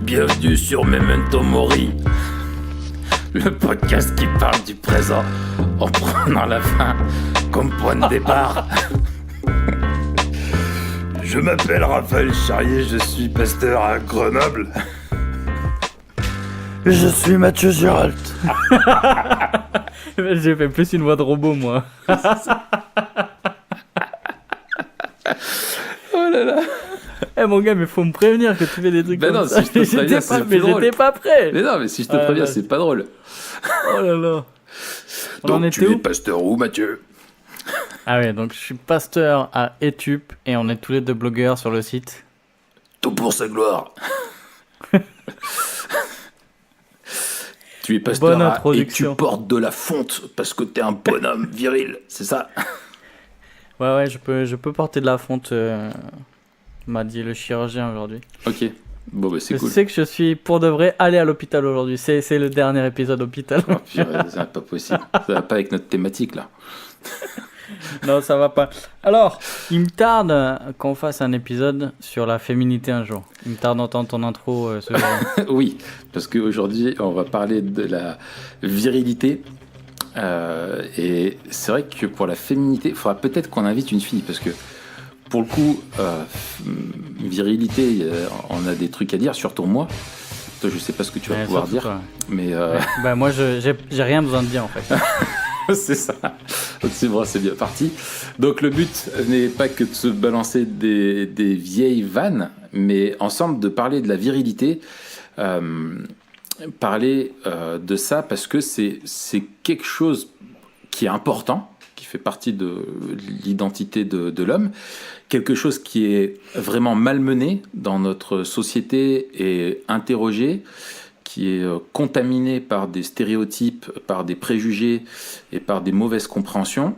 Bienvenue sur Memento Mori, le podcast qui parle du présent en prenant la fin comme point de départ. Je m'appelle Raphaël Charrier, je suis pasteur à Grenoble. Je suis Mathieu Gérald. J'ai fait plus une voix de robot, moi. Oh là là. Eh mon gars, mais faut me prévenir que tu fais des trucs Ben comme non, ça. si je te préviens, c'est plus drôle. J'étais pas prêt. Mais non, mais si je te préviens, c'est pas drôle. Oh là là. On en Donc était tu es où pasteur où, Mathieu? Ah ouais, donc je suis pasteur à Etup et on est tous les deux blogueurs sur le site. Tout pour sa gloire. Tu es pasteur Bonne et tu introduction. portes de la fonte parce que t'es un bonhomme viril, c'est ça? Ouais, je peux porter de la fonte, m'a dit le chirurgien aujourd'hui. Ok, bon bah c'est Je cool. sais que je suis pour de vrai allé à l'hôpital aujourd'hui. C'est le dernier épisode hôpital. Oh, purée, c'est pas possible, ça va pas avec notre thématique là. Non, ça va pas. Alors, il me tarde qu'on fasse un épisode sur la féminité un jour. Il me tarde d'entendre ton intro ce jour. Oui, parce qu'aujourd'hui on va parler de la virilité. Et c'est vrai que pour la féminité, il faudra peut-être qu'on invite une fille, parce que pour le coup, virilité, on a des trucs à dire, surtout moi. Toi, je sais pas ce que tu vas pouvoir dire, toi. mais Bah moi, j'ai rien besoin de dire en fait. c'est ça. Donc c'est bon, c'est bien parti. Donc le but n'est pas que de se balancer des vieilles vannes, mais ensemble de parler de la virilité. Parler de ça parce que c'est quelque chose qui est important, qui fait partie de l'identité de l'homme, quelque chose qui est vraiment malmené dans notre société et interrogé, qui est contaminé par des stéréotypes, par des préjugés et par des mauvaises compréhensions.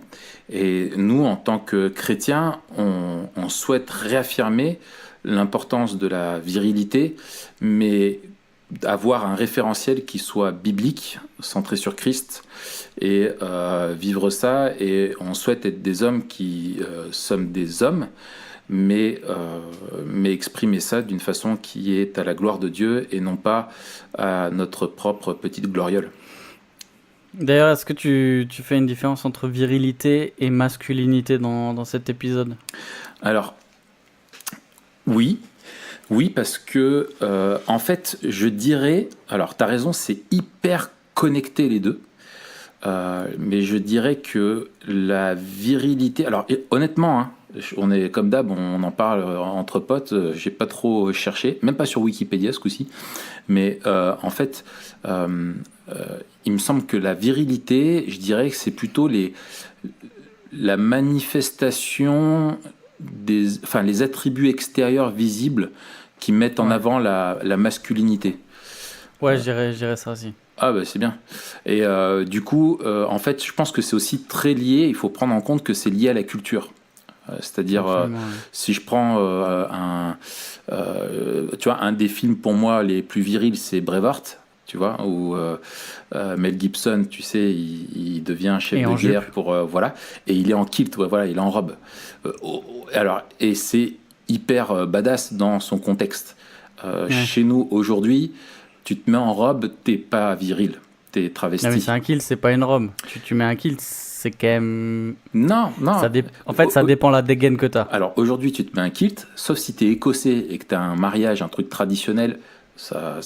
Et nous, en tant que chrétiens, on souhaite réaffirmer l'importance de la virilité, mais avoir un référentiel qui soit biblique, centré sur Christ, et vivre ça. Et on souhaite être des hommes qui sommes des hommes, mais exprimer ça d'une façon qui est à la gloire de Dieu et non pas à notre propre petite gloriole. D'ailleurs, est-ce que tu fais une différence entre virilité et masculinité dans cet épisode? Alors, oui, parce que, en fait, je dirais... Alors, tu as raison, c'est hyper connecté les deux. Mais je dirais que la virilité... Alors, honnêtement, hein, on est comme d'hab, on en parle entre potes, j'ai pas trop cherché, même pas sur Wikipédia ce coup-ci. Mais en fait, il me semble que la virilité, je dirais que c'est plutôt la manifestation... les attributs extérieurs visibles qui mettent en avant la masculinité. Ouais, je dirais ça aussi. Ah bah c'est bien. Et du coup, en fait, je pense que c'est aussi très lié, il faut prendre en compte que c'est lié à la culture. C'est-à-dire, si je prends tu vois, un des films pour moi les plus virils, c'est Braveheart, tu vois, où Mel Gibson, tu sais, il devient un chef de guerre pour voilà, et il est en kilt, ouais, voilà, il est en robe. Alors, et c'est hyper badass dans son contexte. Chez nous aujourd'hui, tu te mets en robe, t'es pas viril, t'es travesti. Non mais c'est un kilt, c'est pas une robe. Tu mets un kilt, c'est quand même... Non. En fait, ça dépend la dégaine que t'as. Alors aujourd'hui, tu te mets un kilt, sauf si t'es écossais et que t'as un mariage, un truc traditionnel, ça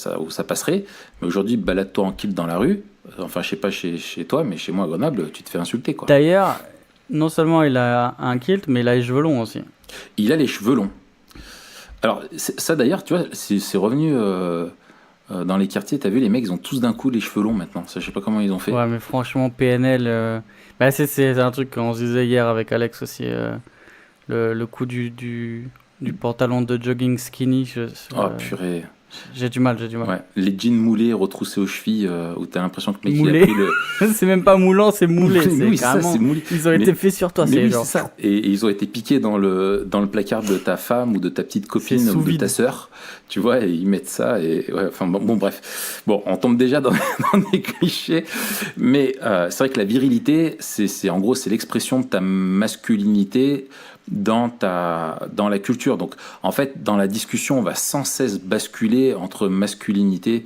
passerait. Mais aujourd'hui, balade-toi en kilt dans la rue. Enfin, je sais pas chez toi, mais chez moi à Grenoble, tu te fais insulter, quoi. D'ailleurs, non seulement il a un kilt, mais il a les cheveux longs aussi. Il a les cheveux longs. Alors, ça d'ailleurs, tu vois, c'est revenu dans les quartiers. T'as vu, les mecs, ils ont tous d'un coup les cheveux longs maintenant. Ça, je sais pas comment ils ont fait. Ouais, mais franchement, PNL... c'est un truc qu'on se disait hier avec Alex aussi. Le coup du pantalon de jogging skinny. Oh, purée. J'ai du mal. Ouais, les jeans moulés, retroussés aux chevilles, où t'as l'impression que le mec moulé. il a pris le... C'est même pas moulant, c'est moulé. Oui, c'est carrément... ça, c'est moulé. Ils ont été faits sur toi, mais c'est oui, genre... c'est ça. Et ils ont été piqués dans le placard de ta femme ou de ta petite copine ou de ta sœur, tu vois, et ils mettent ça. Et ouais, enfin bon, bref. Bon, on tombe déjà dans des clichés, mais c'est vrai que la virilité, c'est en gros, c'est l'expression de ta masculinité dans la culture. Donc, en fait, dans la discussion, on va sans cesse basculer entre masculinité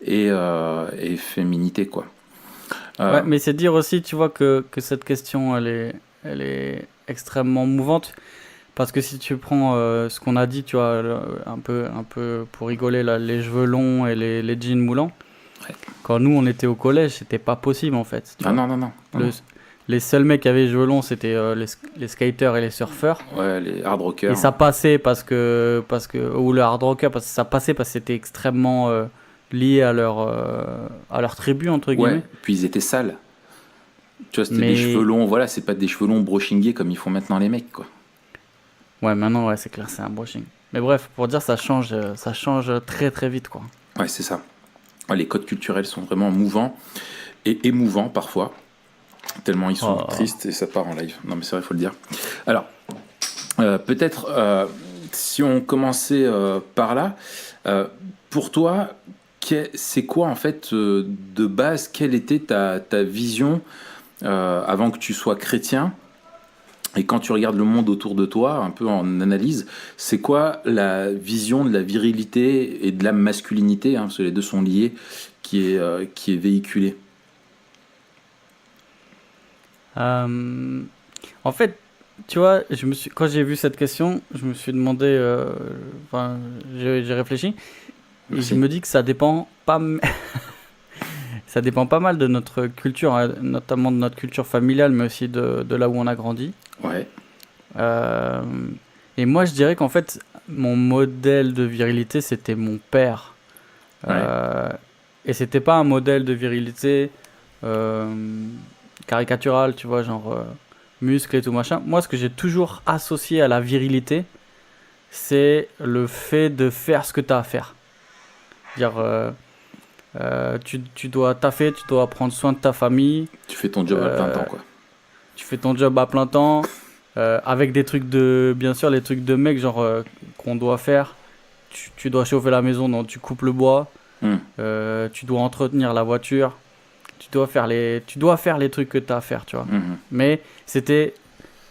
et féminité, quoi. Ouais, mais c'est dire aussi, tu vois, que cette question, elle est extrêmement mouvante. Parce que si tu prends ce qu'on a dit, tu vois, un peu pour rigoler, là, les cheveux longs et les jeans moulants, Ouais. quand nous on était au collège, c'était pas possible en fait. Tu Ah vois. non, non, non. Le- les seuls mecs qui avaient les cheveux longs, c'était les skaters et les surfeurs. Ouais, les hard rockers. Et ça passait ou le hard rocker, parce que ça passait parce que c'était extrêmement lié à leur tribu, entre guillemets. Ouais, puis ils étaient sales. Tu vois, c'était Mais des cheveux longs, voilà, c'est pas des cheveux longs brushingés comme ils font maintenant les mecs, quoi. ouais, maintenant, ouais, c'est clair, c'est un brushing. Mais bref, pour dire, ça change très très vite, quoi. Ouais, c'est ça. Ouais, les codes culturels sont vraiment mouvants et émouvants parfois, tellement ils sont tristes et ça part en live. Non, mais c'est vrai, il faut le dire. Alors, peut-être, si on commençait par là, pour toi, c'est quoi en fait de base, quelle était ta vision avant que tu sois chrétien? Et quand tu regardes le monde autour de toi, un peu en analyse, c'est quoi la vision de la virilité et de la masculinité, hein, parce que les deux sont liés, qui est véhiculée? En fait, tu vois, quand j'ai vu cette question, je me suis demandé, enfin, j'ai réfléchi, et Merci. je me dis que ça dépend pas, ça dépend pas mal de notre culture, hein, notamment de notre culture familiale, mais aussi de là où on a grandi. Ouais, Euh, et moi, je dirais qu'en fait, mon modèle de virilité, c'était mon père. Et c'était pas un modèle de virilité euh, caricatural, tu vois, genre muscles et tout machin. Moi, ce que j'ai toujours associé à la virilité, c'est le fait de faire ce que tu as à faire. Dire, tu dois taffer, tu dois prendre soin de ta famille, tu fais ton job à plein temps, quoi. tu fais ton job à plein temps, avec des trucs bien sûr, les trucs de mec, genre qu'on doit faire. Tu dois chauffer la maison, donc tu coupes le bois, tu dois entretenir la voiture, tu dois faire les trucs que tu as à faire, tu vois. Mais c'était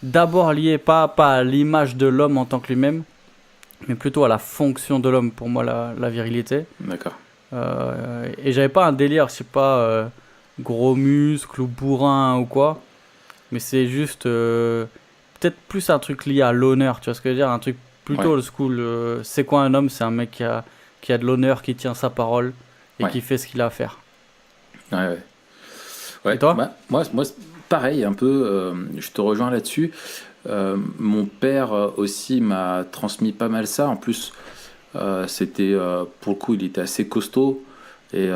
d'abord lié pas à l'image de l'homme en tant que lui-même, mais plutôt à la fonction de l'homme, pour moi, la virilité. D'accord. Et j'avais pas un délire, je sais pas, gros muscles ou bourrin ou quoi, mais c'est juste peut-être plus un truc lié à l'honneur, tu vois ce que je veux dire, un truc plutôt old school. C'est quoi un homme? C'est un mec qui a de l'honneur, qui tient sa parole et qui fait ce qu'il a à faire. Ouais. Et toi? Bah, moi, pareil, un peu, je te rejoins là-dessus. Mon père aussi m'a transmis pas mal ça. En plus, c'était, pour le coup, il était assez costaud. Et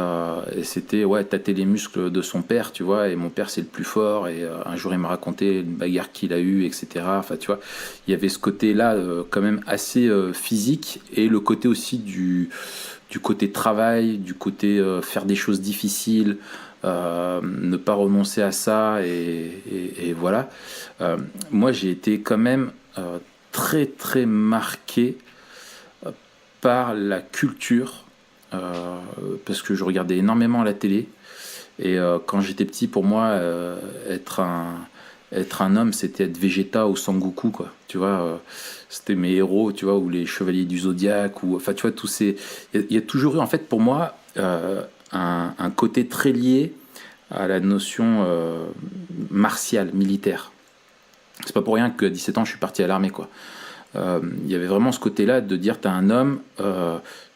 c'était, ouais, tâter les muscles de son père, tu vois. Et mon père, c'est le plus fort. Et un jour, il m'a raconté une bagarre qu'il a eue, etc. Enfin, tu vois, il y avait ce côté-là, quand même assez physique. Et le côté aussi du côté travail, du côté faire des choses difficiles. Ne pas renoncer à ça et voilà. Moi j'ai été quand même très très marqué par la culture parce que je regardais énormément la télé et quand j'étais petit pour moi être un homme c'était être Vegeta ou Sangoku quoi, tu vois. C'était mes héros, tu vois, ou les chevaliers du Zodiaque, ou enfin tu vois tous ces, il y a toujours eu en fait pour moi un côté très lié à la notion martiale, militaire. C'est pas pour rien qu'à 17 ans je suis parti à l'armée quoi. Il y avait vraiment ce côté-là de dire t'es un homme,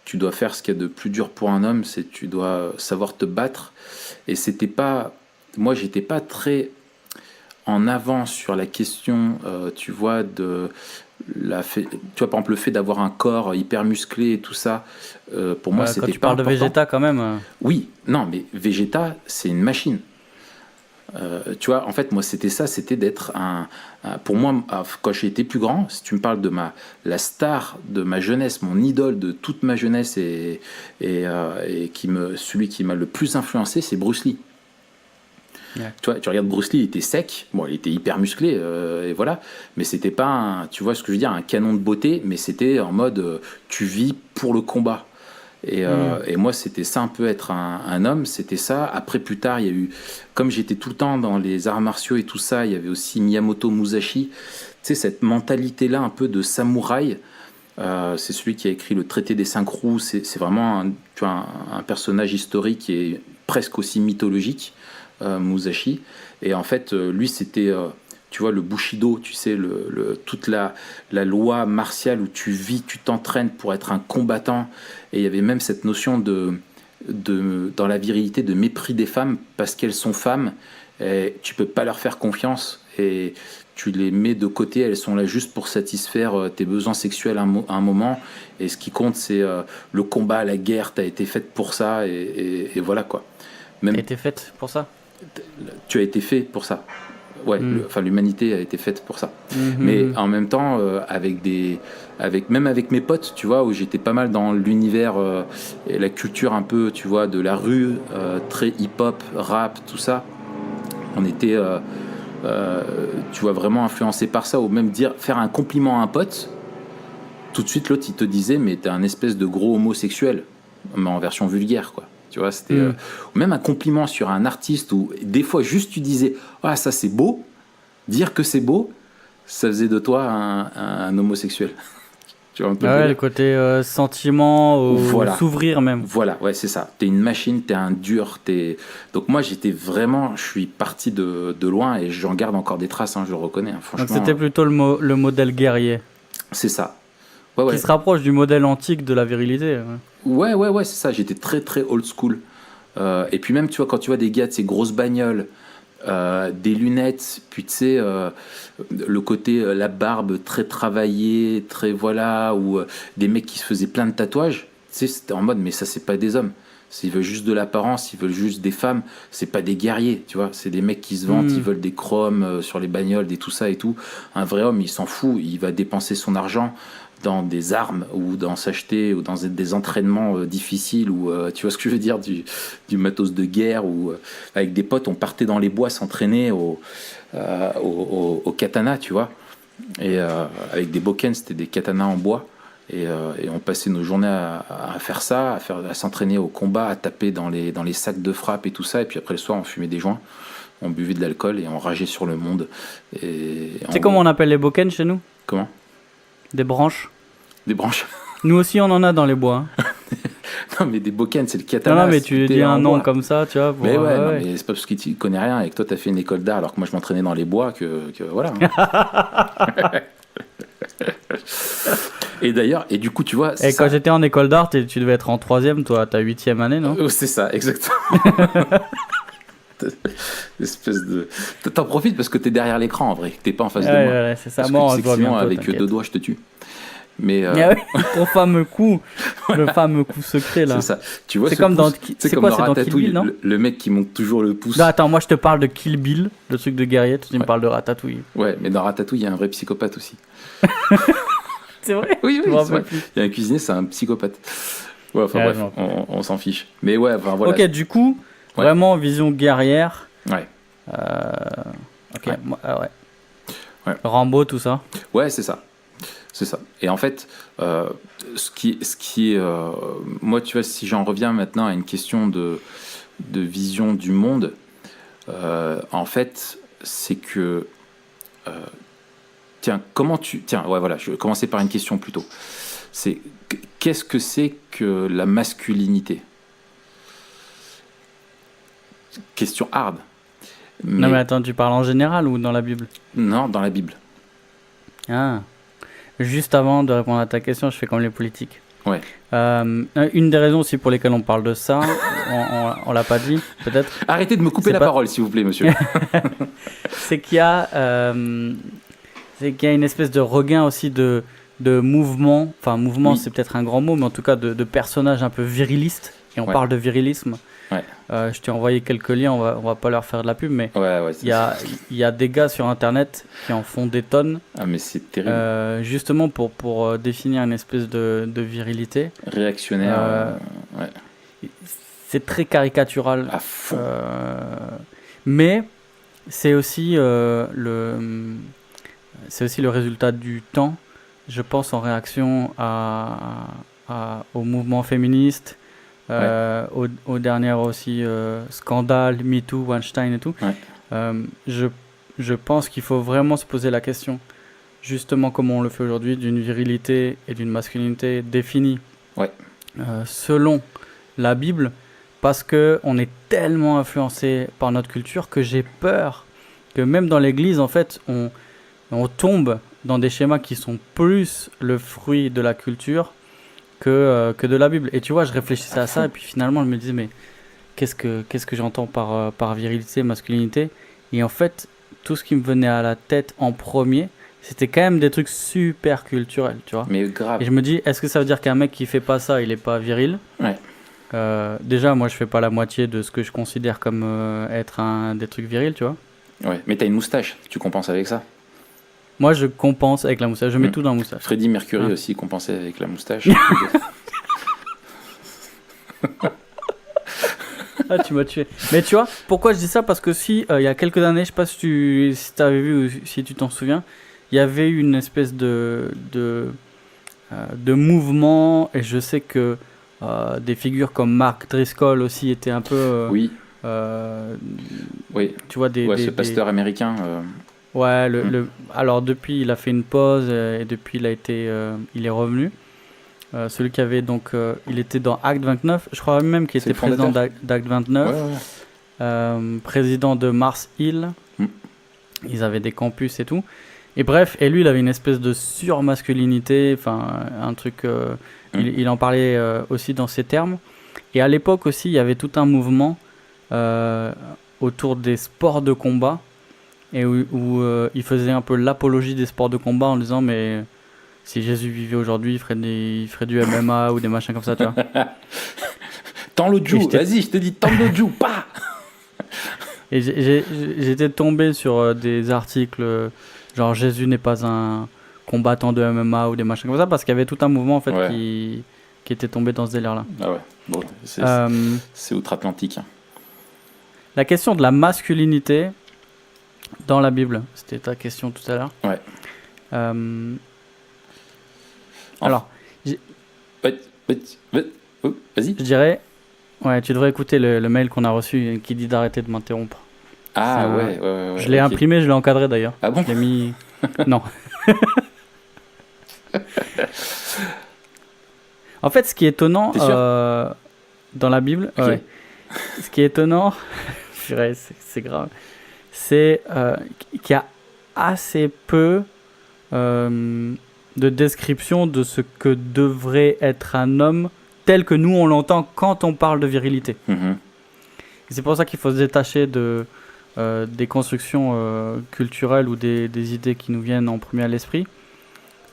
tu dois faire ce qu'il y a de plus dur pour un homme, c'est tu dois savoir te battre. Et c'était pas, moi j'étais pas très en avance sur la question, tu vois, tu vois par exemple le fait d'avoir un corps hyper musclé et tout ça, pour moi c'était Quand tu pas parles important. de Vegeta quand même. Oui, non, mais Vegeta c'est une machine. Tu vois, en fait, moi, c'était ça, c'était d'être pour moi, quand j'ai été plus grand, si tu me parles de la star de ma jeunesse, mon idole de toute ma jeunesse et celui qui m'a le plus influencé, c'est Bruce Lee. Ouais. Tu vois, tu regardes Bruce Lee, il était sec, bon, il était hyper musclé, et voilà, mais c'était pas tu vois ce que je veux dire, un canon de beauté, mais c'était en mode, tu vis pour le combat. Et moi, c'était ça un peu être un homme, c'était ça. Après, plus tard, il y a eu, comme j'étais tout le temps dans les arts martiaux et tout ça, il y avait aussi Miyamoto Musashi, tu sais, cette mentalité-là un peu de samouraï. C'est celui qui a écrit le traité des 5 roues. C'est vraiment tu vois, un personnage historique qui est presque aussi mythologique, Musashi. Et en fait, lui, c'était, tu vois, le Bushido, tu sais, toute la loi martiale où tu vis, tu t'entraînes pour être un combattant. Et il y avait même cette notion dans la virilité, de mépris des femmes parce qu'elles sont femmes. Et tu peux pas leur faire confiance et tu les mets de côté, elles sont là juste pour satisfaire tes besoins sexuels à un moment. Et ce qui compte, c'est le combat, la guerre, tu as été faite pour ça, et voilà quoi. Même, t'as été faite pour ça. Tu as été fait pour ça. Ouais, l'humanité a été faite pour ça. Mais en même temps, même avec mes potes, tu vois, où j'étais pas mal dans l'univers et la culture un peu, tu vois, de la rue, très hip-hop, rap, tout ça. On était, tu vois, vraiment influencé par ça, ou même faire un compliment à un pote, tout de suite l'autre il te disait, mais t'es un espèce de gros homosexuel, mais en version vulgaire, quoi. Tu vois, c'était même un compliment sur un artiste, où des fois juste tu disais ah ça c'est beau, dire que c'est beau, ça faisait de toi un homosexuel. Tu vois un peu le côté sentiment, voilà. S'ouvrir même. Voilà, ouais, c'est ça. T'es une machine, t'es un dur, Donc moi je suis parti de loin et j'en garde encore des traces, hein, je le reconnais. Hein, franchement. Donc c'était plutôt le modèle guerrier. C'est ça. Ouais. Qui se rapproche du modèle antique de la virilité. Ouais, c'est ça. J'étais très, très old school. Et puis même, tu vois, quand tu vois des gars de ces grosses bagnoles, des lunettes, puis tu sais, le côté, la barbe très travaillée, très voilà, ou des mecs qui se faisaient plein de tatouages, tu sais, c'était en mode, mais ça, c'est pas des hommes. S'ils veulent juste de l'apparence, ils veulent juste des femmes, c'est pas des guerriers, tu vois. C'est des mecs qui se vantent, ils veulent des chromes sur les bagnoles, des tout ça et tout. Un vrai homme, il s'en fout, il va dépenser son argent dans des armes ou dans s'acheter ou dans des entraînements difficiles ou tu vois ce que je veux dire, du matos de guerre, ou avec des potes on partait dans les bois s'entraîner au katana, tu vois, et avec des bokken, c'était des katanas en bois, et on passait nos journées à faire ça, à s'entraîner au combat, à taper dans les sacs de frappe et tout ça, et puis après le soir on fumait des joints, on buvait de l'alcool et on rageait sur le monde. Tu sais comment on appelle les bokken chez nous? Comment? Des branches. Des branches. Nous aussi, on en a dans les bois. Hein. Non, mais des bokken, c'est le katana. Non, mais tu dis un nom comme ça, tu vois. Mais ouais, non, mais c'est pas parce que tu connais rien et que toi, t'as fait une école d'art alors que moi, je m'entraînais dans les bois que voilà. Hein. Et d'ailleurs, et du coup, tu vois. Et quand j'étais en école d'art, tu devais être en 3e, toi, ta 8e année, non? C'est ça, exactement. Espèce de. T'en profites parce que t'es derrière l'écran en vrai, t'es pas en face de moi. Ouais, c'est ça. Moi, sinon, avec 2 doigts, je te tue. Mais ton fameux coup, le fameux coup secret là. C'est ça. Tu vois, c'est comme dans Ratatouille, non le mec qui monte toujours le pouce. Non, attends, moi je te parle de Kill Bill, le truc de guerrier, tu me parles de Ratatouille. Ouais, mais dans Ratatouille, il y a un vrai psychopathe aussi. C'est vrai? Oui, c'est vrai. Il y a un cuisinier, c'est un psychopathe. Ouais, enfin bref, on s'en fiche. Mais ouais, enfin voilà. Ok, du coup, vraiment vision guerrière. Ouais. Ok, ouais. Rambo, tout ça. Ouais, c'est ça. C'est ça. Et en fait, ce qui est, moi, tu vois, si j'en reviens maintenant à une question de vision du monde, en fait, c'est que, tiens, voilà, je vais commencer par une question plutôt. C'est qu'est-ce que c'est que la masculinité? Question hard. Non, mais attends, tu parles en général ou dans la Bible? Non, dans la Bible. Ah. Juste avant de répondre à ta question, je fais comme les politiques. Ouais. Une des raisons aussi pour lesquelles on parle de ça, on l'a pas dit, peut-être. Arrêtez de me couper la parole, s'il vous plaît, monsieur. C'est qu'il y a une espèce de regain aussi de mouvement. Enfin, mouvement, c'est peut-être un grand mot, mais en tout cas de personnages un peu virilistes. Et on parle de virilisme. Ouais. Je t'ai envoyé quelques liens, on va pas leur faire de la pub, mais il y a des gars sur internet qui en font des tonnes. Ah, mais c'est terrible. Justement pour définir une espèce de virilité. Réactionnaire. C'est très caricatural. À fond. Mais c'est aussi le résultat du temps, je pense, en réaction à au mouvement féministe, aux dernières aussi scandales, MeToo, Weinstein et tout. Je pense qu'il faut vraiment se poser la question, justement comme on le fait aujourd'hui, d'une virilité et d'une masculinité définie selon la Bible, parce qu'on est tellement influencé par notre culture que j'ai peur que même dans l'église, en fait, on tombe dans des schémas qui sont plus le fruit de la culture que de la Bible. Et tu vois, je réfléchissais à ça et puis finalement, je me disais, mais qu'est-ce que j'entends par virilité, masculinité? Et en fait, tout ce qui me venait à la tête en premier, c'était quand même des trucs super culturels, tu vois. Mais grave. Et je me dis, est-ce que ça veut dire qu'un mec qui fait pas ça, il est pas viril? Déjà, moi, je fais pas la moitié de ce que je considère comme être des trucs virils, tu vois. Ouais, mais t'as une moustache, tu compenses avec ça? Moi, je compense avec la moustache, je mets tout dans la moustache. Freddie Mercury aussi compensait avec la moustache. Ah, tu m'as tué. Mais tu vois, pourquoi je dis ça? Parce que il y a quelques années, je sais pas si tu avais vu ou si tu t'en souviens, il y avait eu une espèce de mouvement, et je sais que des figures comme Mark Driscoll aussi étaient un peu... oui. Tu vois, ce pasteur américain. Alors depuis, il a fait une pause et depuis, il est revenu. Celui qui avait donc, il était dans Acte 29, je crois même qu'il était président d'Acte 29, président de Mars Hill. Ils avaient des campus et tout. Et bref, et lui, il avait une espèce de surmasculinité, enfin un truc. Il en parlait aussi dans ces termes. Et à l'époque aussi, il y avait tout un mouvement autour des sports de combat et où il faisait un peu l'apologie des sports de combat en disant mais si Jésus vivait aujourd'hui, il ferait du MMA ou des machins comme ça, tu vois. Tends l'autre joue, vas-y, je te dis, tends l'autre joue, pas. Et j'étais tombé sur des articles genre Jésus n'est pas un combattant de MMA ou des machins comme ça, parce qu'il y avait tout un mouvement en fait qui était tombé dans ce délire-là. Ah ouais, bon, c'est outre-Atlantique. Hein. La question de la masculinité dans la Bible, c'était ta question tout à l'heure. Ouais. Alors, vas-y. Je dirais, tu devrais écouter le mail qu'on a reçu qui dit d'arrêter de m'interrompre. Ah ouais. Je l'ai imprimé, je l'ai encadré d'ailleurs. Ah bon? Je l'ai mis. Non. En fait, ce qui est étonnant dans la Bible, ce qui est étonnant, c'est grave, c'est qu'il y a assez peu de description de ce que devrait être un homme tel que nous on l'entend quand on parle de virilité. Et c'est pour ça qu'il faut se détacher des constructions culturelles ou des idées qui nous viennent en premier à l'esprit,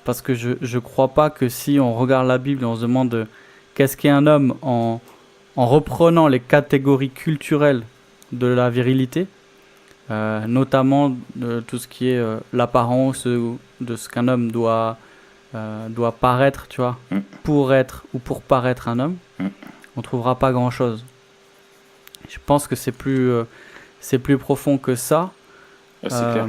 parce que je crois pas que si on regarde la Bible et on se demande qu'est-ce qu'est un homme en reprenant les catégories culturelles de la virilité, notamment de tout ce qui est l'apparence de ce qu'un homme doit paraître, tu vois, pour être ou pour paraître un homme, on trouvera pas grand-chose. Je pense que c'est plus profond que ça. C'est clair.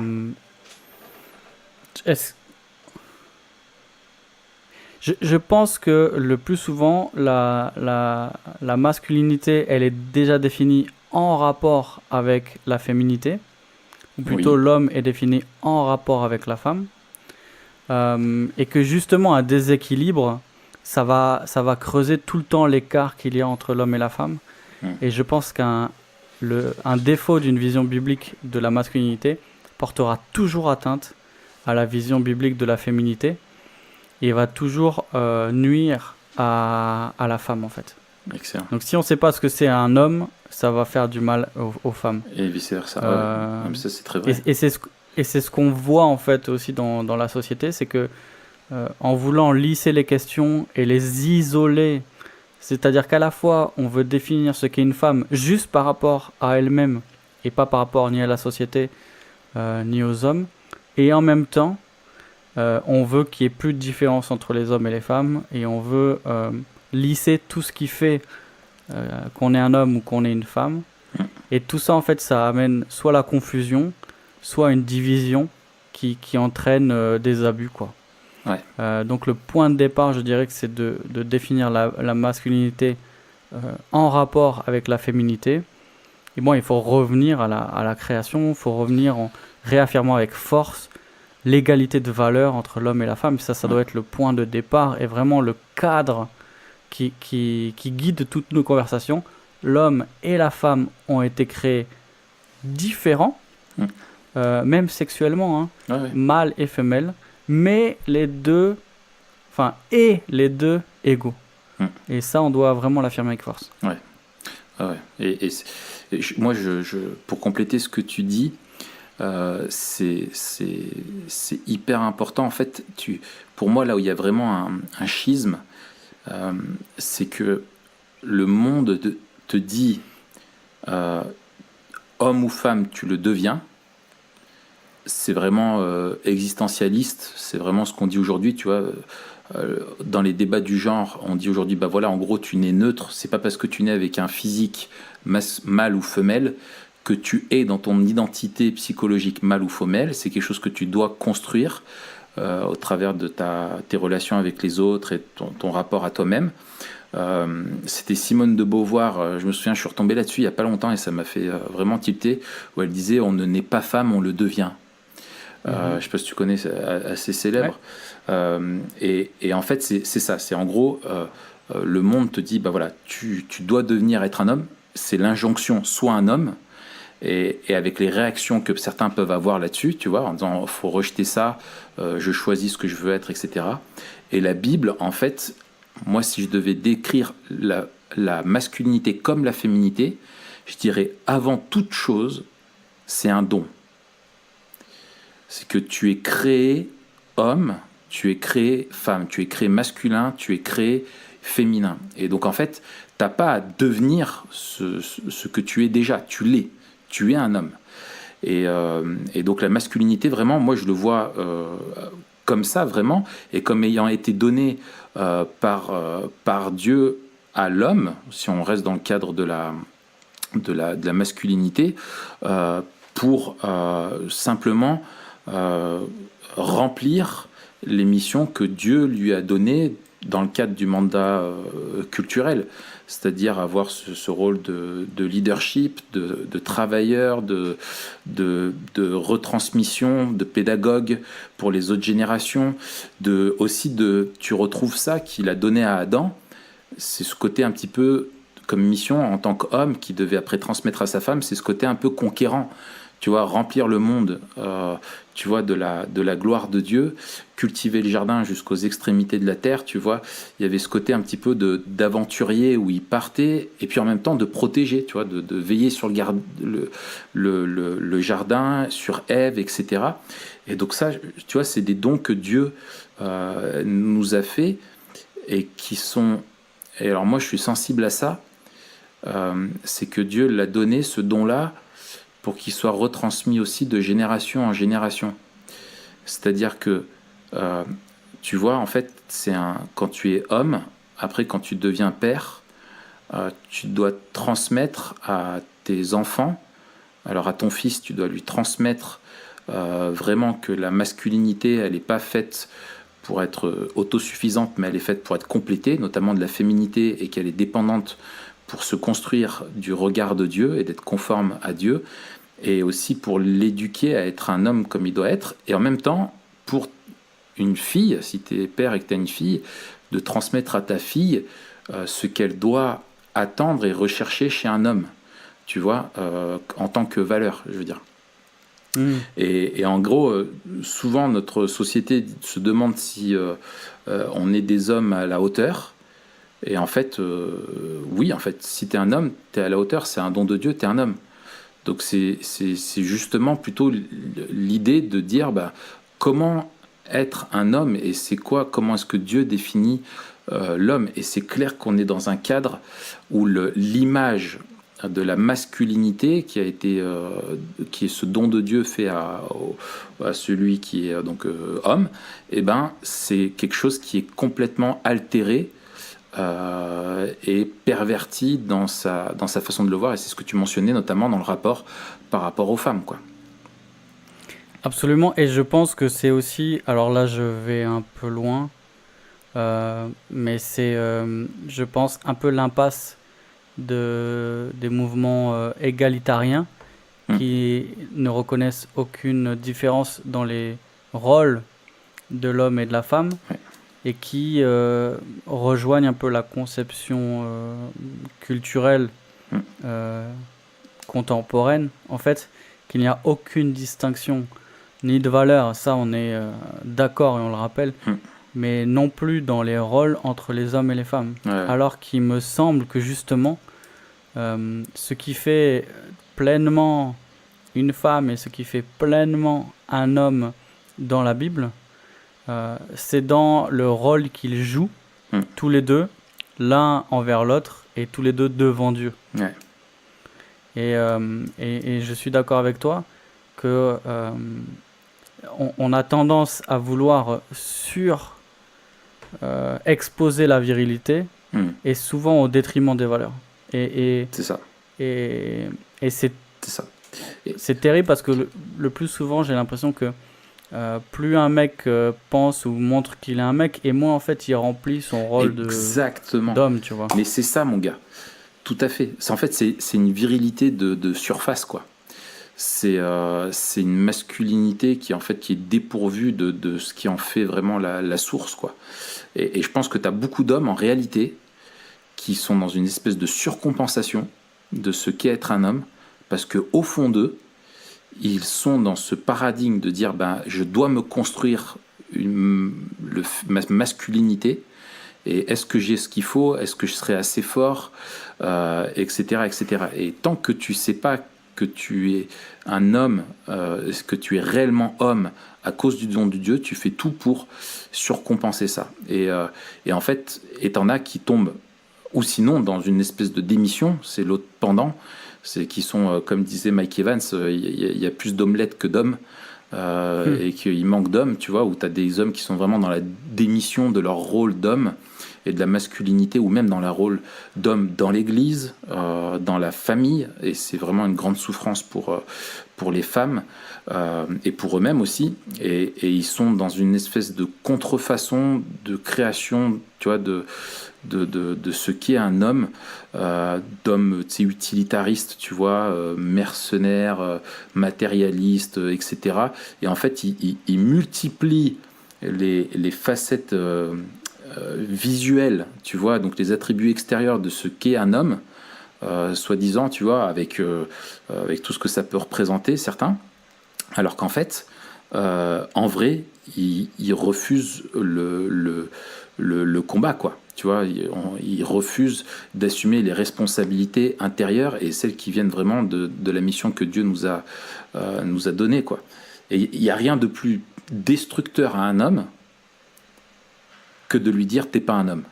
Je pense que le plus souvent, la masculinité, elle est déjà définie en rapport avec la féminité, ou plutôt l'homme est défini en rapport avec la femme, et que justement un déséquilibre, ça va creuser tout le temps l'écart qu'il y a entre l'homme et la femme. Et je pense qu'un défaut d'une vision biblique de la masculinité portera toujours atteinte à la vision biblique de la féminité et va toujours nuire à la femme en fait. Excellent. Donc si on ne sait pas ce que c'est un homme, ça va faire du mal aux femmes. Et vice versa. Ça c'est très vrai. Et c'est ce qu'on voit en fait aussi dans la société, c'est que en voulant lisser les questions et les isoler, c'est-à-dire qu'à la fois on veut définir ce qu'est une femme juste par rapport à elle-même et pas par rapport ni à la société ni aux hommes, et en même temps on veut qu'il n'y ait plus de différence entre les hommes et les femmes, et on veut lisser tout ce qui fait qu'on est un homme ou qu'on est une femme, et tout ça en fait ça amène soit la confusion, soit une division qui entraîne des abus quoi. Ouais. Donc le point de départ, je dirais que c'est de définir la masculinité en rapport avec la féminité. Et bon, il faut revenir à la création, il faut revenir en réaffirmant avec force l'égalité de valeur entre l'homme et la femme. Ça doit être le point de départ et vraiment le cadre qui guide toutes nos conversations. L'homme et la femme ont été créés différents, même sexuellement, mâle et femelle, mais les deux égaux. Et ça, on doit vraiment l'affirmer avec force. Ouais. Ah ouais. Moi, pour compléter ce que tu dis, c'est hyper important. En fait, pour moi, là où il y a vraiment un schisme, c'est que le monde te dit homme ou femme, tu le deviens. C'est vraiment existentialiste. C'est vraiment ce qu'on dit aujourd'hui, tu vois. Dans les débats du genre, on dit aujourd'hui, bah voilà, en gros, tu nais neutre. C'est pas parce que tu nais avec un physique mâle ou femelle que tu es dans ton identité psychologique mâle ou femelle. C'est quelque chose que tu dois construire au travers de tes relations avec les autres et ton rapport à toi-même. C'était Simone de Beauvoir, je me souviens, je suis retombé là-dessus il n'y a pas longtemps et ça m'a fait vraiment tilter, où elle disait on ne naît pas femme, on le devient. Je ne sais pas si tu connais, c'est assez célèbre. Ouais. Et en fait, c'est ça. C'est en gros, le monde te dit, bah voilà, tu dois devenir être un homme. C'est l'injonction, sois un homme. Et avec les réactions que certains peuvent avoir là-dessus, tu vois, en disant, faut rejeter ça, je choisis ce que je veux être, etc. Et la Bible, en fait, moi, si je devais décrire la masculinité comme la féminité, je dirais, avant toute chose, c'est un don. C'est que tu es créé homme, tu es créé femme, tu es créé masculin, tu es créé féminin. Et donc en fait, tu n'as pas à devenir ce que tu es déjà, tu l'es, tu es un homme. Et donc la masculinité, vraiment, moi je le vois comme ça, vraiment, et comme ayant été donné par Dieu à l'homme, si on reste dans le cadre de la masculinité, pour simplement remplir les missions que Dieu lui a données dans le cadre du mandat culturel, c'est-à-dire avoir ce rôle de leadership, de travailleur, de retransmission, de pédagogue pour les autres générations, tu retrouves ça qu'il a donné à Adam, c'est ce côté un petit peu comme mission en tant qu'homme qui devait après transmettre à sa femme, c'est ce côté un peu conquérant. Tu vois, remplir le monde, tu vois, de la gloire de Dieu, cultiver le jardin jusqu'aux extrémités de la terre, tu vois. Il y avait ce côté un petit peu d'aventurier où il partait, et puis en même temps de protéger, tu vois, de veiller sur le jardin, sur Ève, etc. Et donc ça, tu vois, c'est des dons que Dieu nous a fait et qui sont... Et alors moi, je suis sensible à ça, c'est que Dieu l'a donné, ce don-là, pour qu'il soit retransmis aussi de génération en génération. C'est-à-dire que, tu vois, en fait, quand tu es homme, après quand tu deviens père, tu dois transmettre à tes enfants, alors à ton fils, tu dois lui transmettre vraiment que la masculinité, elle n'est pas faite pour être autosuffisante, mais elle est faite pour être complétée, notamment de la féminité, et qu'elle est dépendante pour se construire du regard de Dieu et d'être conforme à Dieu, et aussi pour l'éduquer à être un homme comme il doit être, et en même temps, pour une fille, si tu es père et que tu as une fille, de transmettre à ta fille ce qu'elle doit attendre et rechercher chez un homme, tu vois, en tant que valeur, je veux dire. Et en gros, souvent notre société se demande si on est des hommes à la hauteur. Et en fait, oui, en fait, si tu es un homme, tu es à la hauteur, c'est un don de Dieu, tu es un homme. Donc c'est justement plutôt l'idée de dire comment être un homme et c'est quoi, comment est-ce que Dieu définit l'homme. Et c'est clair qu'on est dans un cadre où l'image de la masculinité qui est ce don de Dieu fait à celui qui est donc homme, c'est quelque chose qui est complètement altéré et perverti dans sa façon de le voir, et c'est ce que tu mentionnais notamment dans le rapport par rapport aux femmes, quoi. Absolument, et je pense que c'est aussi, alors là je vais un peu loin, mais c'est, je pense, un peu l'impasse des mouvements égalitariens Hmm. qui ne reconnaissent aucune différence dans les rôles de l'homme et de la femme Ouais. et qui rejoignent un peu la conception culturelle Hmm. contemporaine, en fait, qu'il n'y a aucune distinction ni de valeur, ça on est d'accord et on le rappelle, Hmm. mais non plus dans les rôles entre les hommes et les femmes. Ouais. Alors qu'il me semble que justement, ce qui fait pleinement une femme et ce qui fait pleinement un homme dans la Bible, c'est dans le rôle qu'ils jouent, tous les deux, l'un envers l'autre et tous les deux devant Dieu. Ouais. Et je suis d'accord avec toi que on a tendance à vouloir exposer la virilité et souvent au détriment des valeurs. C'est ça. Et C'est ça. c'est terrible parce que le plus souvent, j'ai l'impression que plus un mec pense ou montre qu'il est un mec, et moins en fait il remplit son rôle d'homme, tu vois. Mais c'est ça, mon gars. Tout à fait. En fait, c'est une virilité de surface, quoi. C'est une masculinité qui est dépourvue de ce qui en fait vraiment la source, quoi. Et je pense que tu as beaucoup d'hommes en réalité qui sont dans une espèce de surcompensation de ce qu'est être un homme, parce que au fond d'eux, ils sont dans ce paradigme de dire je dois me construire ma masculinité, et est-ce que j'ai ce qu'il faut, est-ce que je serai assez fort, etc., etc. Et tant que tu sais pas que tu es un homme, que tu es réellement homme à cause du don de Dieu, tu fais tout pour surcompenser ça. Et en fait, t'en as qui tombent, ou sinon dans une espèce de démission, c'est l'autre pendant, c'est qui sont, comme disait Mike Evans, il y a plus d'omelettes que d'hommes, et qu'il manque d'hommes, tu vois, où tu as des hommes qui sont vraiment dans la démission de leur rôle d'homme et de la masculinité, ou même dans leur rôle d'homme dans l'église, dans la famille, et c'est vraiment une grande souffrance pour les femmes, et pour eux-mêmes aussi, et ils sont dans une espèce de contrefaçon de création, tu vois, de ce qu'est un homme, d'homme utilitariste, tu vois, mercenaire, matérialiste, etc. Et en fait, il multiplie les facettes visuelles, tu vois, donc les attributs extérieurs de ce qu'est un homme, soi-disant, tu vois, avec tout ce que ça peut représenter, certains, alors qu'en fait, en vrai, il refuse le combat, quoi. Tu vois, il refuse d'assumer les responsabilités intérieures et celles qui viennent vraiment de la mission que Dieu nous a donnée, quoi. Et il n'y a rien de plus destructeur à un homme que de lui dire t'es pas un homme.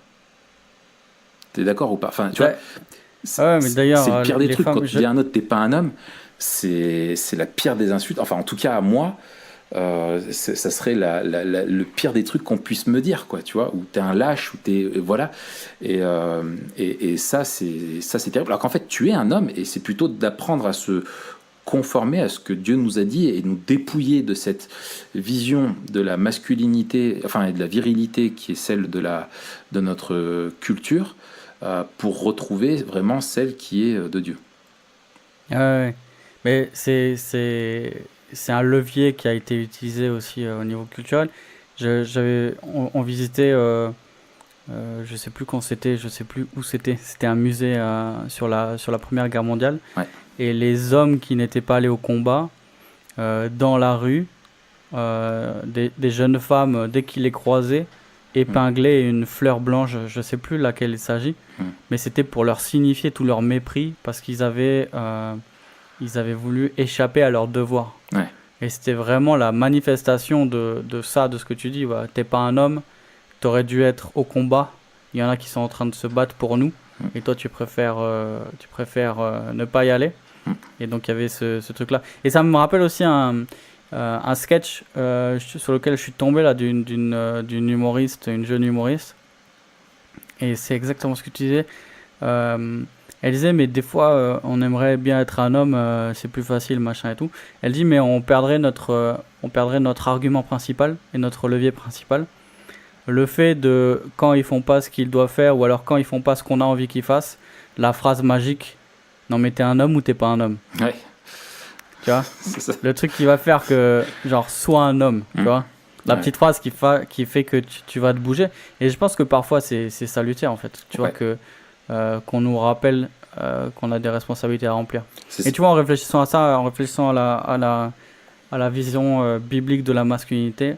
T'es d'accord ou pas? Enfin, tu vois, mais d'ailleurs, c'est le pire des trucs. femmes, Quand tu dis à un autre t'es pas un homme, c'est la pire des insultes. Enfin, en tout cas, à moi, ça serait le pire des trucs qu'on puisse me dire, quoi, tu vois, où t'es un lâche, où t'es, voilà, et ça c'est terrible, alors qu'en fait tu es un homme, et c'est plutôt d'apprendre à se conformer à ce que Dieu nous a dit et nous dépouiller de cette vision de la masculinité, enfin, et de la virilité qui est celle de notre culture, pour retrouver vraiment celle qui est de Dieu. Ouais. Mais c'est un levier qui a été utilisé aussi au niveau culturel. On visitait, je sais plus quand c'était, je sais plus où c'était. C'était un musée sur la Première Guerre mondiale. Ouais. Et les hommes qui n'étaient pas allés au combat, dans la rue, des jeunes femmes, dès qu'ils les croisaient, épinglaient une fleur blanche, je sais plus laquelle il s'agit, mais c'était pour leur signifier tout leur mépris parce qu'ils avaient voulu échapper à leur devoir. Ouais. Et c'était vraiment la manifestation de ça, de ce que tu dis. Ouais. T'es pas un homme, t'aurais dû être au combat. Il y en a qui sont en train de se battre pour nous. Et toi, tu préfères ne pas y aller. Et donc, il y avait ce truc-là. Et ça me rappelle aussi un sketch sur lequel je suis tombé là, d'une humoriste, une jeune humoriste. Et c'est exactement ce que tu disais. Elle Elle disait, mais des fois, on aimerait bien être un homme, c'est plus facile, machin et tout. Elle dit, mais on perdrait notre argument principal et notre levier principal. Le fait de, quand ils font pas ce qu'ils doivent faire, ou alors quand ils font pas ce qu'on a envie qu'ils fassent, la phrase magique, non mais t'es un homme ou t'es pas un homme. Ouais. Tu vois, le truc qui va faire que, genre, sois un homme, tu vois. La petite phrase qui fait que tu vas te bouger. Et je pense que parfois, c'est salutaire, en fait. Tu vois, qu'on nous rappelle qu'on a des responsabilités à remplir. Et tu vois, en réfléchissant à ça, en réfléchissant à la vision biblique de la masculinité,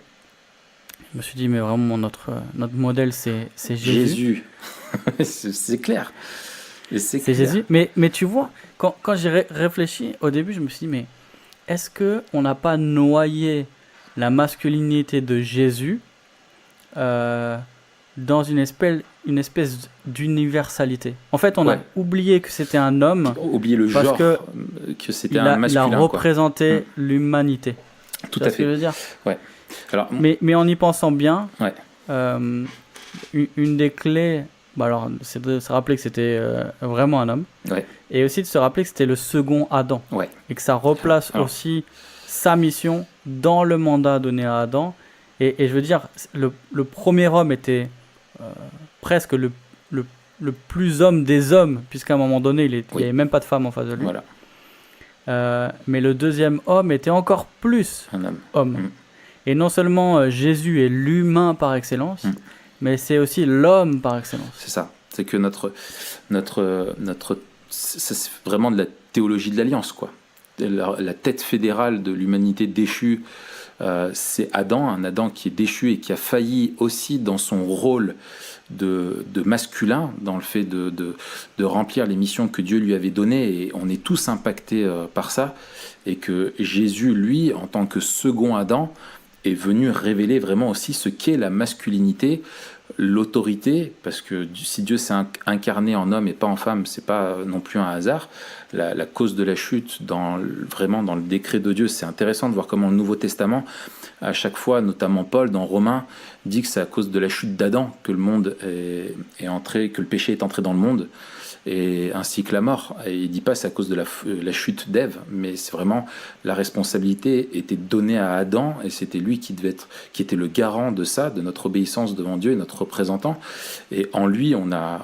je me suis dit, mais vraiment, notre modèle, c'est Jésus. C'est clair. C'est Jésus. Mais tu vois, quand j'ai réfléchi, au début, je me suis dit, mais est-ce qu'on n'a pas noyé la masculinité de Jésus dans une espèce d'universalité? En fait, on a oublié que c'était un homme. Oublié le genre, que c'était un masculin. Il a représenté l'humanité. Tout à fait. Ce que je veux dire. Ouais. Alors, mais en y pensant bien, une des clés, c'est de se rappeler que c'était vraiment un homme, et aussi de se rappeler que c'était le second Adam, et que ça replace aussi sa mission dans le mandat donné à Adam. Et je veux dire, le premier homme était presque le plus homme des hommes, puisqu'à un moment donné, il n'y avait même pas de femme en face de lui. Voilà. Mais le deuxième homme était encore plus un homme. Et non seulement Jésus est l'humain par excellence, mais c'est aussi l'homme par excellence. C'est ça. C'est que c'est vraiment de la théologie de l'alliance, quoi. La tête fédérale de l'humanité déchue, c'est Adam, un Adam qui est déchu et qui a failli aussi dans son rôle de masculin, dans le fait de remplir les missions que Dieu lui avait données, et on est tous impactés par ça, et que Jésus, lui, en tant que second Adam, est venu révéler vraiment aussi ce qu'est la masculinité, l'autorité, parce que si Dieu s'est incarné en homme et pas en femme, c'est pas non plus un hasard. La cause de la chute, vraiment dans le décret de Dieu, c'est intéressant de voir comment le Nouveau Testament, à chaque fois, notamment Paul dans Romains, dit que c'est à cause de la chute d'Adam que le monde est entré, que le péché est entré dans le monde, et ainsi que la mort. Et il dit pas c'est à cause de la chute d'Ève, mais c'est vraiment la responsabilité était donnée à Adam, et c'était lui qui était le garant de ça, de notre obéissance devant Dieu, et notre représentant. Et en lui, on a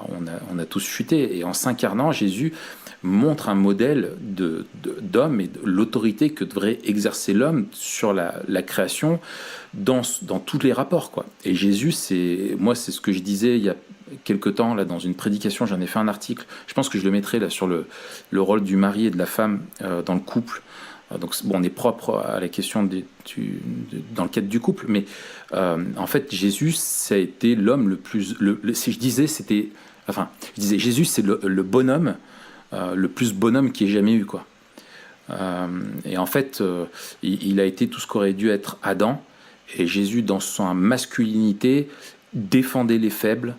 tous chuté. Et en s'incarnant, Jésus montre un modèle d'homme et de l'autorité que devrait exercer l'homme sur la création dans tous les rapports, quoi. Et Jésus, c'est ce que je disais il y a quelque temps là dans une prédication, j'en ai fait un article, je pense que je le mettrai là sur le rôle du mari et de la femme dans le couple. Donc bon, on est propre à la question dans le cadre du couple, mais en fait Jésus, ça a été l'homme le plus si je disais Jésus c'est le bonhomme, le plus bonhomme qui ait jamais eu, quoi. Et en fait il a été tout ce qu'aurait dû être Adam, et Jésus dans sa masculinité défendait les faibles,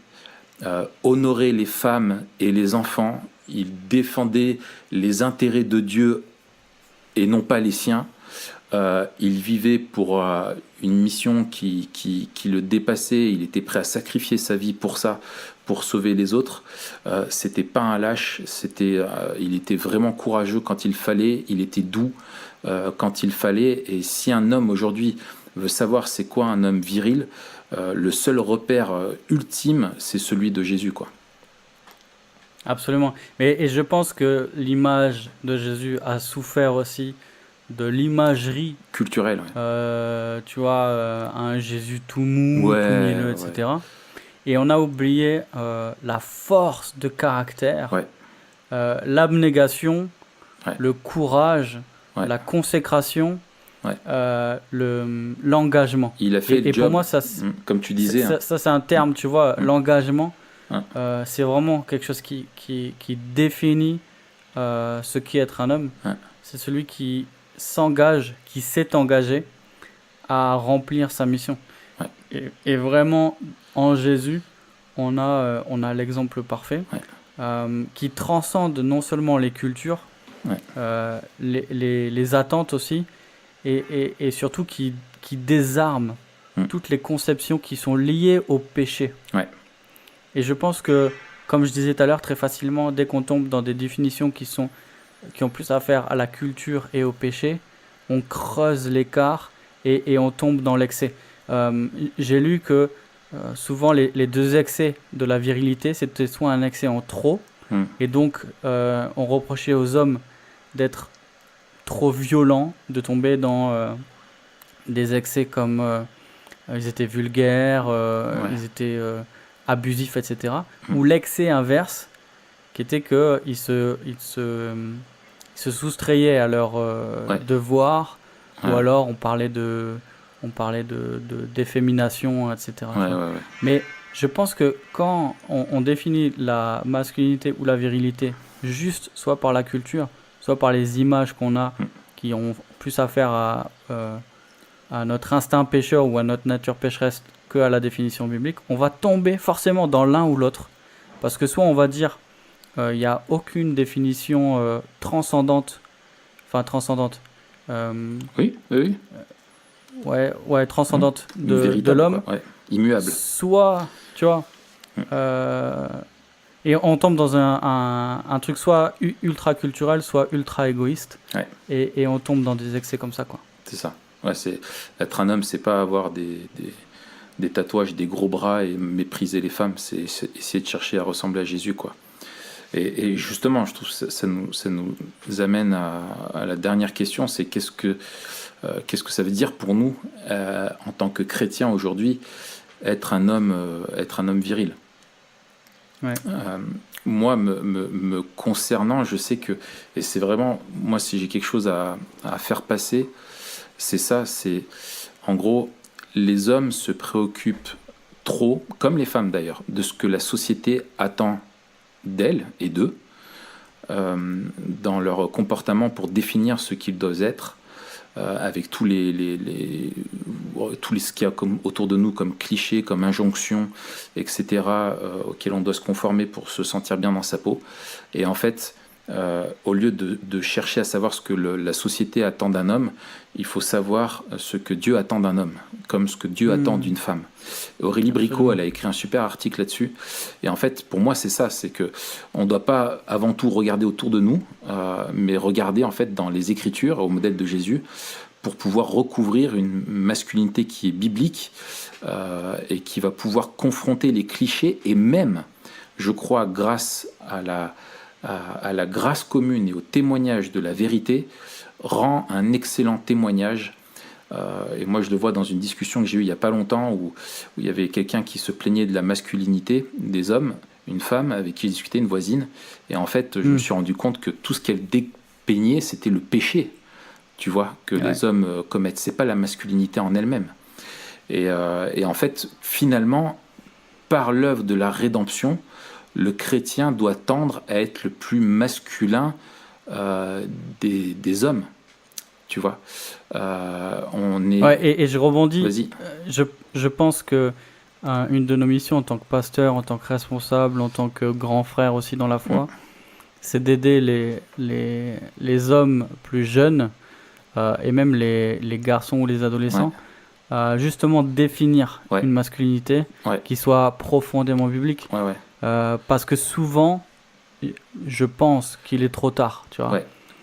honorait les femmes et les enfants, il défendait les intérêts de Dieu et non pas les siens. Il vivait pour une mission qui le dépassait, il était prêt à sacrifier sa vie pour ça, pour sauver les autres. C'était pas un lâche, il était vraiment courageux quand il fallait, il était doux quand il fallait. Et si un homme aujourd'hui veut savoir c'est quoi un homme viril, le seul repère ultime, c'est celui de Jésus, quoi. Absolument. Et je pense que l'image de Jésus a souffert aussi de l'imagerie culturelle. Tu vois, un Jésus tout mou, tout mielleux, etc. Et on a oublié la force de caractère, l'abnégation, le courage, la consécration, l'engagement. Il a fait et pour moi, ça, comme tu disais, ça c'est un terme, tu vois, l'engagement. C'est vraiment quelque chose qui définit ce qu'est être un homme. C'est celui qui s'engage, qui s'est engagé à remplir sa mission. Et vraiment, en Jésus, on a l'exemple parfait, qui transcende non seulement les cultures, les attentes aussi, et surtout qui désarme toutes les conceptions qui sont liées au péché. Et je pense que comme je disais tout à l'heure, très facilement, dès qu'on tombe dans des définitions qui ont plus à faire à la culture et au péché, on creuse l'écart et on tombe dans l'excès. J'ai lu que souvent les deux excès de la virilité, c'était soit un excès en trop, et donc on reprochait aux hommes d'être trop violents, de tomber dans des excès comme ils étaient vulgaires, ils étaient abusifs, etc. Ou l'excès inverse, qui était qu'ils se soustrayaient à leurs devoirs, ou alors on parlait d'effémination, etc. Mais je pense que quand on définit la masculinité ou la virilité juste soit par la culture, soit par les images qu'on a qui ont plus à faire à notre instinct pécheur ou à notre nature pécheresse qu'à la définition biblique, on va tomber forcément dans l'un ou l'autre. Parce que soit on va dire il n'y a aucune définition transcendante. Oui. Transcendante de l'homme. Immuable. Soit, tu vois, et on tombe dans un truc soit ultra culturel, soit ultra égoïste. Et on tombe dans des excès comme ça, quoi. C'est ça. Être un homme, c'est pas avoir des tatouages, des gros bras et mépriser les femmes, c'est essayer de chercher à ressembler à Jésus, quoi. Et justement, je trouve que ça nous amène à la dernière question, c'est qu'est-ce que ça veut dire pour nous, en tant que chrétiens aujourd'hui, être un homme viril. Moi, me concernant, je sais que, et c'est vraiment, moi, si j'ai quelque chose à faire passer, c'est ça, c'est, en gros, les hommes se préoccupent trop, comme les femmes d'ailleurs, de ce que la société attend d'elles et d'eux, dans leur comportement pour définir ce qu'ils doivent être, avec tous ce qu'il y a autour de nous comme clichés, comme injonctions, etc., auxquels on doit se conformer pour se sentir bien dans sa peau. Et en fait, au lieu de chercher à savoir ce que la société attend d'un homme, il faut savoir ce que Dieu attend d'un homme, comme ce que Dieu attend d'une femme. Aurélie Bricot, elle a écrit un super article là-dessus. Et en fait, pour moi, c'est ça, c'est que on ne doit pas avant tout regarder autour de nous, mais regarder en fait dans les Écritures, au modèle de Jésus, pour pouvoir recouvrir une masculinité qui est biblique et qui va pouvoir confronter les clichés et même, je crois, grâce à la grâce commune et au témoignage de la vérité, rend un excellent témoignage. Et moi, je le vois dans une discussion que j'ai eue il n'y a pas longtemps où il y avait quelqu'un qui se plaignait de la masculinité des hommes, une femme avec qui je discutais, une voisine. Et en fait, je me suis rendu compte que tout ce qu'elle dépeignait, c'était le péché, tu vois, que les hommes commettent. C'est pas la masculinité en elle-même. Et en fait, finalement, par l'œuvre de la rédemption, le chrétien doit tendre à être le plus masculin des hommes, tu vois. On est... et je rebondis. Vas-y. Je pense que une de nos missions en tant que pasteur, en tant que responsable, en tant que grand frère aussi dans la foi, c'est d'aider les hommes plus jeunes et même les garçons ou les adolescents à justement définir une masculinité qui soit profondément biblique. Parce que souvent, je pense qu'il est trop tard, tu vois.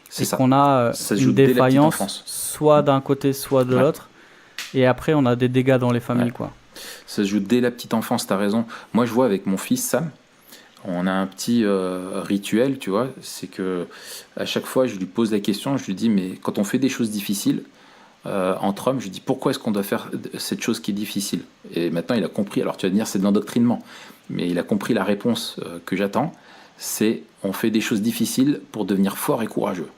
C'est ça. Qu'on a une défaillance, soit d'un côté, soit de l'autre. Et après, on a des dégâts dans les familles, quoi. Ça se joue dès la petite enfance, t'as raison. Moi, je vois avec mon fils Sam, on a un petit rituel, tu vois. C'est que à chaque fois, je lui pose la question, je lui dis, mais quand on fait des choses difficiles, entre hommes, je lui dis, pourquoi est-ce qu'on doit faire cette chose qui est difficile? Et maintenant, il a compris. Alors, tu vas me dire, c'est de l'endoctrinement. Mais il a compris la réponse que j'attends. C'est, on fait des choses difficiles pour devenir fort et courageux.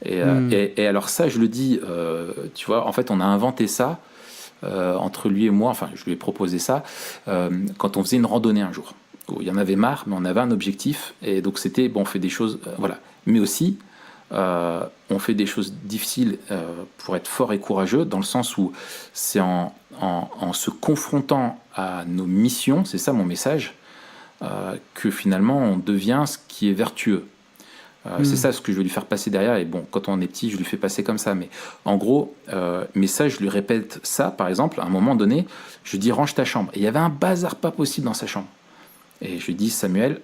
Et alors ça, je le dis, tu vois, en fait, on a inventé ça entre lui et moi. Enfin, je lui ai proposé ça quand on faisait une randonnée un jour. Où il y en avait marre, mais on avait un objectif. Et donc c'était, bon, on fait des choses, voilà. Mais aussi, on fait des choses difficiles pour être fort et courageux, dans le sens où c'est en se confrontant à nos missions, c'est ça mon message, que finalement on devient ce qui est vertueux. C'est ça ce que je veux lui faire passer derrière. Et bon, quand on est petit, je lui fais passer comme ça. Mais en gros, mais ça, je lui répète ça, par exemple, à un moment donné, je lui dis range ta chambre. Et il y avait un bazar pas possible dans sa chambre. Et je lui dis, Samuel,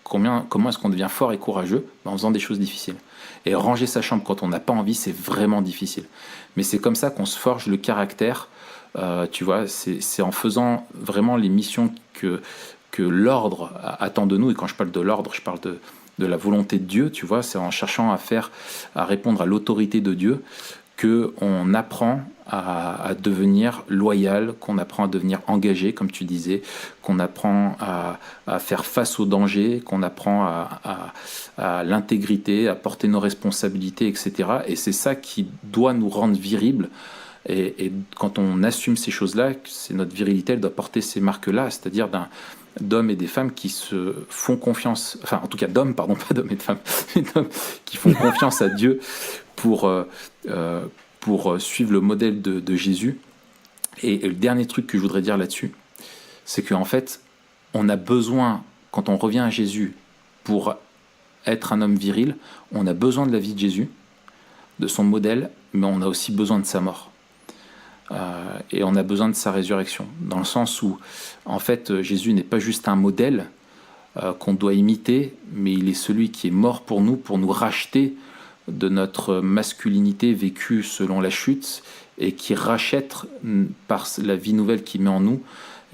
comment est-ce qu'on devient fort et courageux? En faisant des choses difficiles. Et ranger sa chambre quand on n'a pas envie, c'est vraiment difficile. Mais c'est comme ça qu'on se forge le caractère. Tu vois, c'est en faisant vraiment les missions que l'ordre attend de nous. Et quand je parle de l'ordre, je parle de la volonté de Dieu. Tu vois, c'est en cherchant à répondre à l'autorité de Dieu qu'on apprend à devenir loyal, qu'on apprend à devenir engagé, comme tu disais, qu'on apprend à faire face aux dangers, qu'on apprend à l'intégrité, à porter nos responsabilités, etc. Et c'est ça qui doit nous rendre virils. Et quand on assume ces choses-là, c'est notre virilité, elle doit porter ces marques-là, c'est-à-dire d'hommes et des femmes qui se font confiance, enfin en tout cas d'hommes, pardon, pas d'hommes et de femmes, mais d'hommes qui font confiance à Dieu pour suivre le modèle de Jésus. Et le dernier truc que je voudrais dire là-dessus, c'est qu'en fait, on a besoin, quand on revient à Jésus pour être un homme viril, on a besoin de la vie de Jésus, de son modèle, mais on a aussi besoin de sa mort. Et on a besoin de sa résurrection, dans le sens où, en fait, Jésus n'est pas juste un modèle qu'on doit imiter, mais il est celui qui est mort pour nous racheter de notre masculinité vécue selon la chute, et qui rachète par la vie nouvelle qu'il met en nous,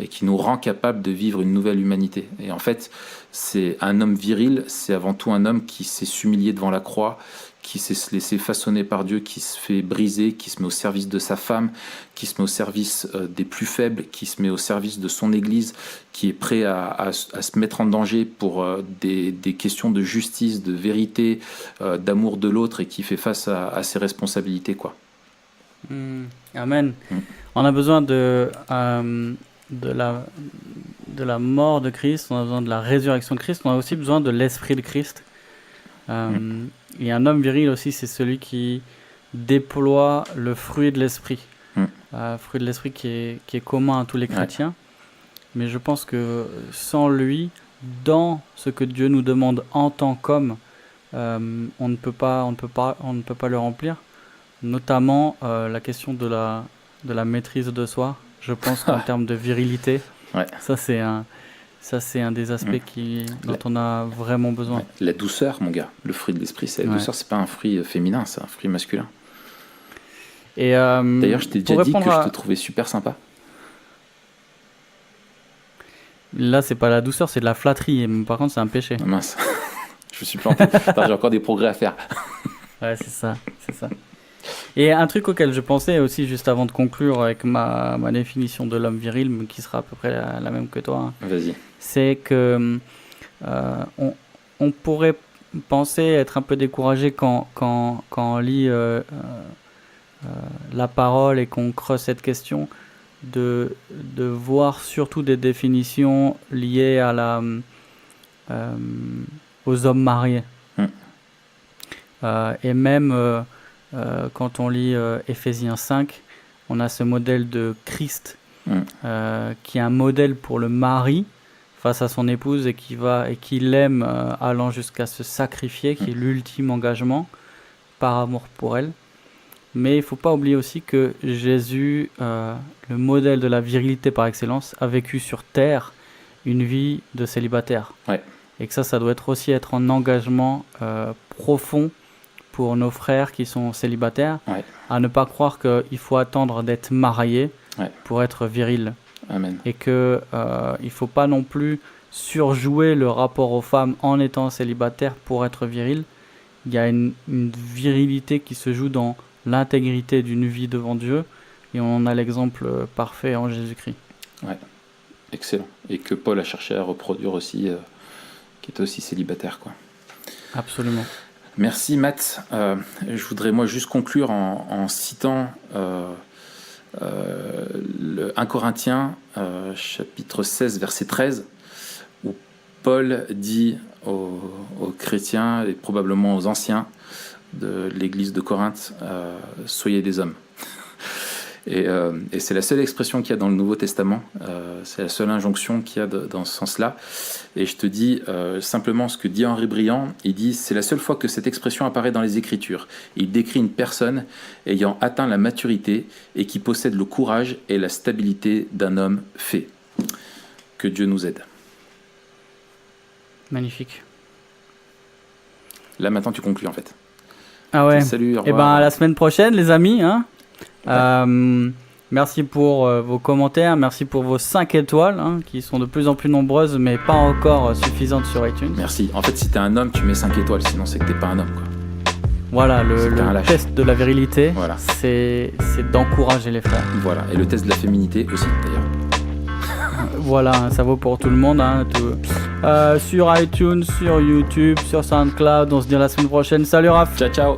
et qui nous rend capable de vivre une nouvelle humanité. Et en fait, c'est un homme viril, c'est avant tout un homme qui s'est s'humilier devant la croix, qui s'est laissé façonner par Dieu, qui se fait briser, qui se met au service de sa femme, qui se met au service des plus faibles, qui se met au service de son Église, qui est prêt à se mettre en danger pour des questions de justice, de vérité, d'amour de l'autre, et qui fait face à ses responsabilités, quoi. Amen. On a besoin de la mort de Christ, on a besoin de la résurrection de Christ, on a aussi besoin de l'esprit de Christ. Et un homme viril aussi, c'est celui qui déploie le fruit de l'esprit. Fruit de l'esprit qui est commun à tous les chrétiens. Mais je pense que sans lui, dans ce que Dieu nous demande en tant qu'homme, on ne peut pas le remplir. Notamment la question de la maîtrise de soi. Je pense qu'en termes de virilité, ça c'est un des aspects dont on a vraiment besoin. La douceur, mon gars. Le fruit de l'esprit, c'est la douceur. C'est pas un fruit féminin, c'est un fruit masculin. Et d'ailleurs, je t'ai déjà dit que je te trouvais super sympa. Là, c'est pas la douceur, c'est de la flatterie. Et par contre, c'est un péché. Ah, mince, je me suis planté. J'ai encore des progrès à faire. Ouais, c'est ça. Et un truc auquel je pensais aussi juste avant de conclure avec ma définition de l'homme viril, mais qui sera à peu près la même que toi. Vas-y. C'est que on pourrait penser être un peu découragé quand on lit la parole et qu'on creuse cette question, de voir surtout des définitions liées à aux hommes mariés. Et même quand on lit Éphésiens 5, on a ce modèle de Christ qui est un modèle pour le mari face à son épouse et qui l'aime allant jusqu'à se sacrifier, qui est l'ultime engagement par amour pour elle. Mais il ne faut pas oublier aussi que Jésus, le modèle de la virilité par excellence, a vécu sur terre une vie de célibataire. Et que ça doit aussi être un engagement profond pour nos frères qui sont célibataires, à ne pas croire qu'il faut attendre d'être marié pour être viril. Amen. Et qu'il ne faut pas non plus surjouer le rapport aux femmes en étant célibataire pour être viril. Il y a une virilité qui se joue dans l'intégrité d'une vie devant Dieu, et on a l'exemple parfait en Jésus-Christ. Excellent. Et que Paul a cherché à reproduire aussi, qui était aussi célibataire, quoi. Absolument. Merci Matt. Je voudrais moi juste conclure en citant le 1 Corinthiens chapitre 16 verset 13, où Paul dit aux chrétiens et probablement aux anciens de l'église de Corinthe, soyez des hommes. Et c'est la seule expression qu'il y a dans le Nouveau Testament, c'est la seule injonction qu'il y a dans ce sens-là. Et je te dis simplement ce que dit Henri Briand. Il dit, c'est la seule fois que cette expression apparaît dans les Écritures. Il décrit une personne ayant atteint la maturité et qui possède le courage et la stabilité d'un homme fait. Que Dieu nous aide. Magnifique. Là, maintenant, tu conclus, en fait. Ah ouais. Salut, au Et revoir. à la semaine prochaine, les amis. Hein. Ouais. Merci pour vos commentaires, merci pour vos 5 étoiles, hein, qui sont de plus en plus nombreuses, mais pas encore suffisantes sur iTunes. Merci. En fait, si t'es un homme, tu mets 5 étoiles, sinon c'est que t'es pas un homme, quoi. Voilà, le test de la virilité, voilà. c'est d'encourager les frères. Voilà, et le test de la féminité aussi, d'ailleurs. Voilà, ça vaut pour tout le monde. Hein, sur iTunes, sur YouTube, sur SoundCloud. On se dit à la semaine prochaine. Salut Raph. Ciao, ciao.